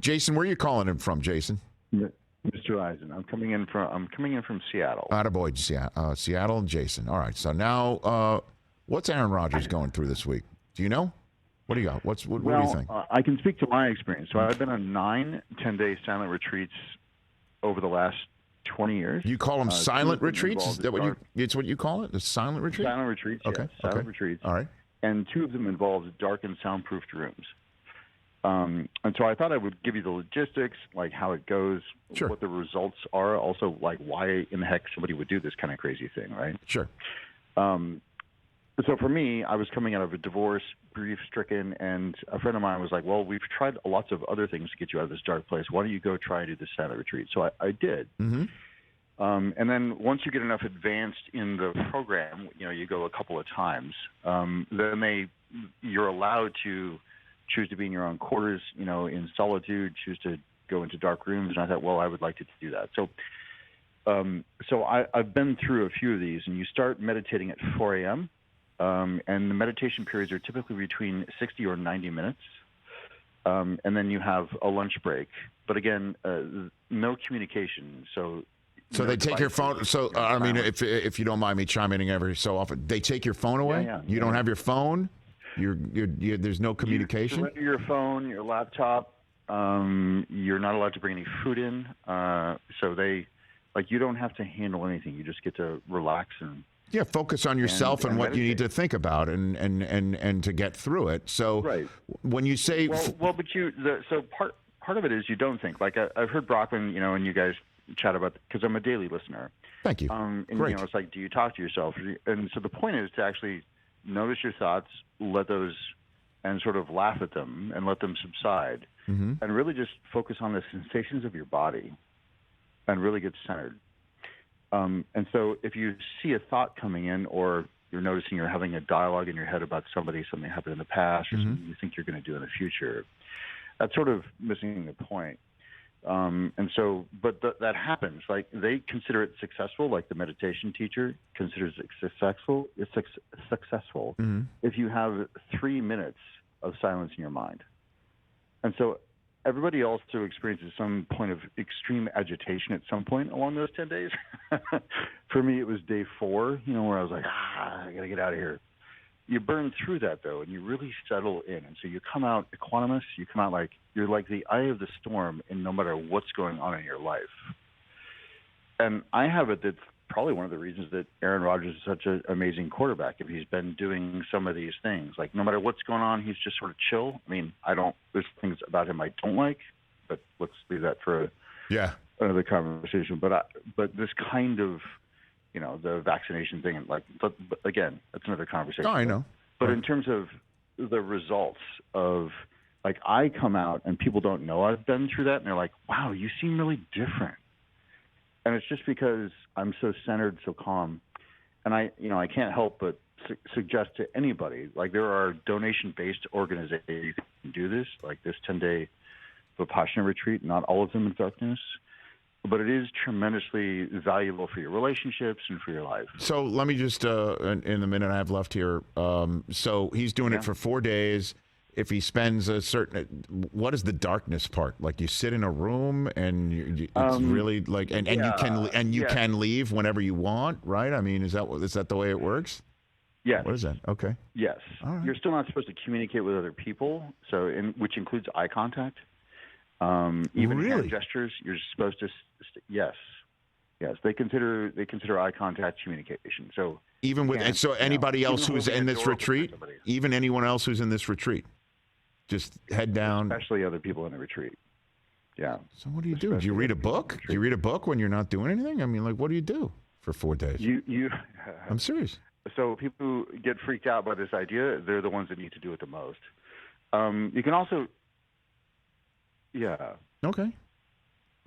Jason, where are you calling him from, Jason? Mr. Eisen, I'm coming in from Seattle. Attaboy, Seattle and Jason. All right. So now, what's Aaron Rodgers going through this week? Do you know? What do you got? What do you think? I can speak to my experience. So I've been on 9 10-day silent retreats over the last 20 years. You call them silent retreats? Is that it's what you call it? The silent retreat? Silent retreats, okay. Yes. Silent retreats. All right. And 2 of them involved dark and soundproofed rooms. And so I thought I would give you the logistics, like how it goes, Sure. what the results are, also like why in the heck somebody would do this kind of crazy thing, right? Sure. So for me, I was coming out of a divorce, grief-stricken, and a friend of mine was like, well, we've tried lots of other things to get you out of this dark place. Why don't you go try and do this silent retreat? So I did. Mm-hmm. And then once you get enough advanced in the program, you go a couple of times, then you're allowed to choose to be in your own quarters, in solitude, choose to go into dark rooms. And I thought, well, I would like to do that. So I've been through a few of these, and you start meditating at 4 a.m., and the meditation periods are typically between 60 or 90 minutes. And then you have a lunch break. But again, no communication. So they take your phone. So, I mean, if you don't mind me chiming in every so often, they take your phone away? You don't have your phone? There's no communication? You surrender your phone, your laptop. You're not allowed to bring any food in. So you don't have to handle anything. You just get to relax and focus on yourself and what meditate. You need to think about and to get through it. So right. When you say so part of it is you don't think. Like I've heard Brockman, and you guys chat about, because I'm a daily listener. Thank you. And Great. It's like, do you talk to yourself? And so the point is to actually notice your thoughts, let those, and sort of laugh at them and let them subside, mm-hmm. and really just focus on the sensations of your body and really get centered. And so if you see a thought coming in, or you're noticing you're having a dialogue in your head about something happened in the past, or mm-hmm. something you think you're going to do in the future, that's sort of missing the point. That happens. Like they consider it successful, like the meditation teacher considers it successful. It's successful mm-hmm. if you have 3 minutes of silence in your mind. And so everybody also experiences some point of extreme agitation at some point along those 10 days. For me, it was day 4, where I was like, I got to get out of here. You burn through that, though, and you really settle in. And so you come out equanimous. You come out like you're like the eye of the storm, and no matter what's going on in your life. And I have it that's probably one of the reasons that Aaron Rodgers is such an amazing quarterback. If he's been doing some of these things, like no matter what's going on, he's just sort of chill. I mean, there's things about him I don't like, but let's leave that for another conversation. But this kind of, the vaccination thing, but again, that's another conversation. Oh, I know. But in terms of the results of, like, I come out and people don't know I've been through that, and they're like, wow, you seem really different. And it's just because I'm so centered, so calm. And I can't help but suggest to anybody, like there are donation-based organizations you can do this, like this 10-day Vipassana retreat, not all of them in darkness. But it is tremendously valuable for your relationships and for your life. So let me just, in the minute I have left here, so he's doing it for 4 days. If he spends what is the darkness part? Like you sit in a room and it's really like, and you can leave whenever you want, right? I mean, is that the way it works? Yes. What is that? Okay. Yes. All right. You're still not supposed to communicate with other people, which includes eye contact. Even hand gestures, you're supposed to. Yes. They consider eye contact communication. So even with anybody else who's in this retreat, even anyone else who's in this retreat, just head down. Especially other people in the retreat. Yeah. So what do you do? Do you read a book? Do you read a book when you're not doing anything? I mean, like, what do you do for 4 days? I'm serious. So people who get freaked out by this idea, they're the ones that need to do it the most. You can also. Yeah. Okay.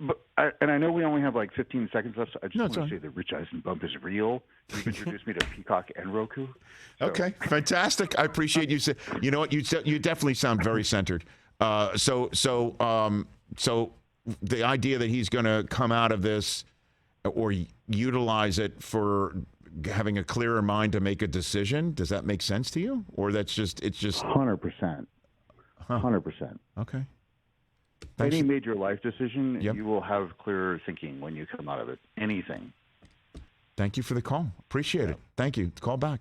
But I know we only have like 15 seconds left, so I just want to say that Rich Eisen bump is real. You've introduced me to Peacock and Roku. So. Okay, fantastic. I appreciate you. You know what? You definitely sound very centered. So the idea that he's going to come out of this or utilize it for having a clearer mind to make a decision, does that make sense to you? Or it's just 100%. 100%. Okay. Thanks. Any major life decision, Yep. you will have clearer thinking when you come out of it. Anything. Thank you for the call. Appreciate it. Thank you. Call back.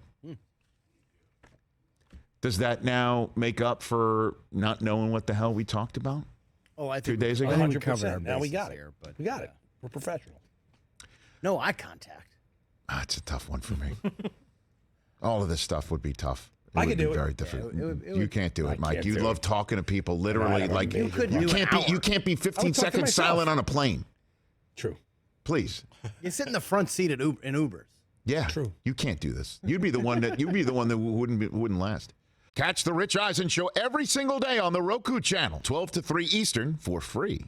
Does that now make up for not knowing what the hell we talked about? Oh, I think 2 days ago? 100%. Now we got bases it. here, but We got it. We're professional. No eye contact. It's a tough one for me. All of this stuff would be tough. I would could be do it. very different. it would- You can't do it, Mike. can't You do love it. talking to people literally have a like major You couldn't do can't an be. You hour. can't be 15 I would talk to seconds myself. silent on a plane. True. Please. You sit in the front seat in Ubers. Yeah. True. You can't do this. You'd be the one that wouldn't last. Catch the Rich Eisen Show every single day on the Roku channel, 12 to 3 Eastern, for free.